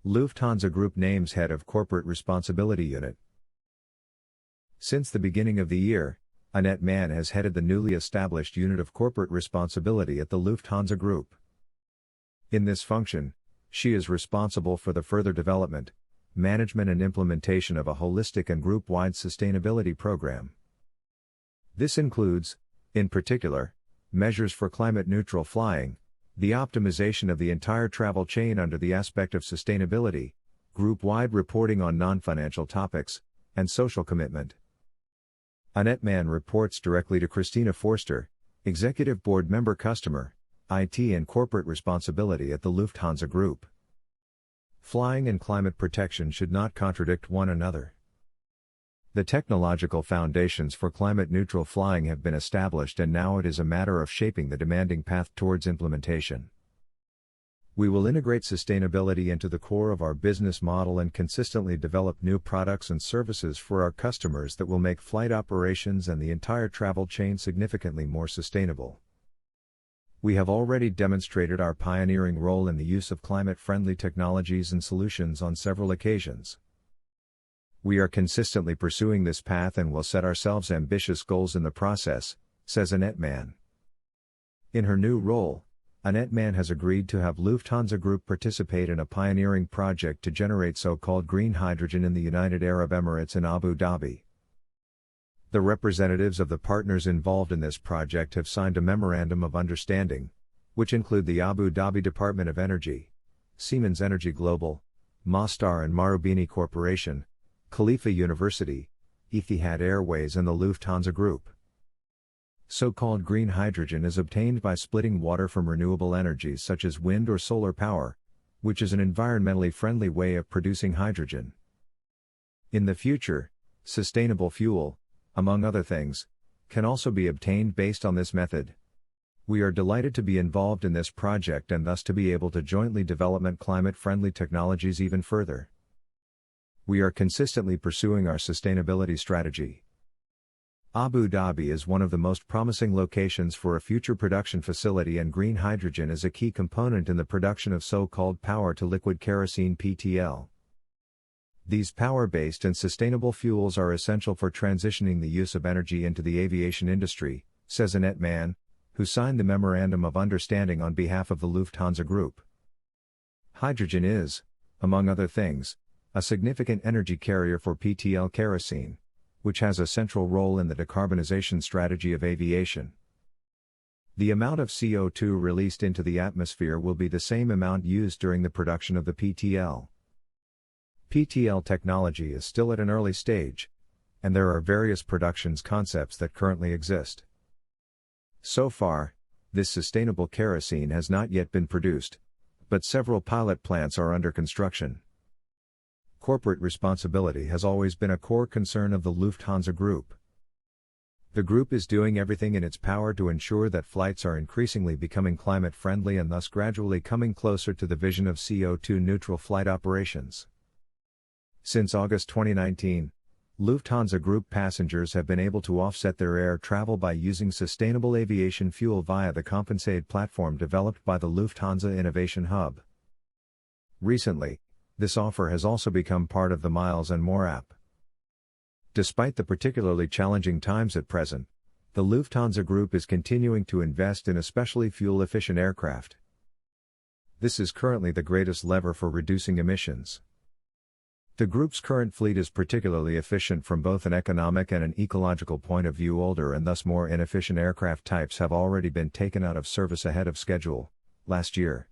Lufthansa Group names Head of Corporate Responsibility Unit. Since the beginning of the year, Annette Mann has headed the newly established Unit of Corporate Responsibility at the Lufthansa Group. In this function, she is responsible for the further development, management and implementation of a holistic and group-wide sustainability program. This includes, in particular, measures for climate-neutral flying, the optimization of the entire travel chain under the aspect of sustainability, group-wide reporting on non-financial topics, and social commitment. Annette Mann reports directly to Christina Forster, Executive Board Member Customer, IT and Corporate Responsibility at the Lufthansa Group. Flying and climate protection should not contradict one another. The technological foundations for climate-neutral flying have been established, and now it is a matter of shaping the demanding path towards implementation. We will integrate sustainability into the core of our business model and consistently develop new products and services for our customers that will make flight operations and the entire travel chain significantly more sustainable. We have already demonstrated our pioneering role in the use of climate-friendly technologies and solutions on several occasions. We are consistently pursuing this path and will set ourselves ambitious goals in the process, says Annette Mann. In her new role, Annette Mann has agreed to have Lufthansa Group participate in a pioneering project to generate so-called green hydrogen in the United Arab Emirates in Abu Dhabi. The representatives of the partners involved in this project have signed a memorandum of understanding, which include the Abu Dhabi Department of Energy, Siemens Energy Global, Masdar and Marubeni Corporation, Khalifa University, Etihad Airways and the Lufthansa Group. So-called green hydrogen is obtained by splitting water from renewable energies such as wind or solar power, which is an environmentally friendly way of producing hydrogen. In the future, sustainable fuel, among other things, can also be obtained based on this method. We are delighted to be involved in this project and thus to be able to jointly develop climate-friendly technologies even further. We are consistently pursuing our sustainability strategy. Abu Dhabi is one of the most promising locations for a future production facility, and green hydrogen is a key component in the production of so-called power-to-liquid kerosene (PTL). These power-based and sustainable fuels are essential for transitioning the use of energy into the aviation industry, says Annette Mann, who signed the Memorandum of Understanding on behalf of the Lufthansa Group. Hydrogen is, among other things, a significant energy carrier for PTL kerosene, which has a central role in the decarbonization strategy of aviation. The amount of CO2 released into the atmosphere will be the same amount used during the production of the PTL. PTL technology is still at an early stage, and there are various production concepts that currently exist. So far, this sustainable kerosene has not yet been produced, but several pilot plants are under construction. Corporate responsibility has always been a core concern of the Lufthansa Group. The group is doing everything in its power to ensure that flights are increasingly becoming climate-friendly and thus gradually coming closer to the vision of CO2-neutral flight operations. Since August 2019, Lufthansa Group passengers have been able to offset their air travel by using sustainable aviation fuel via the Compensate platform developed by the Lufthansa Innovation Hub. Recently, this offer has also become part of the Miles & More app. Despite the particularly challenging times at present, the Lufthansa Group is continuing to invest in especially fuel-efficient aircraft. This is currently the greatest lever for reducing emissions. The group's current fleet is particularly efficient from both an economic and an ecological point of view. Older and thus more inefficient aircraft types have already been taken out of service ahead of schedule, last year.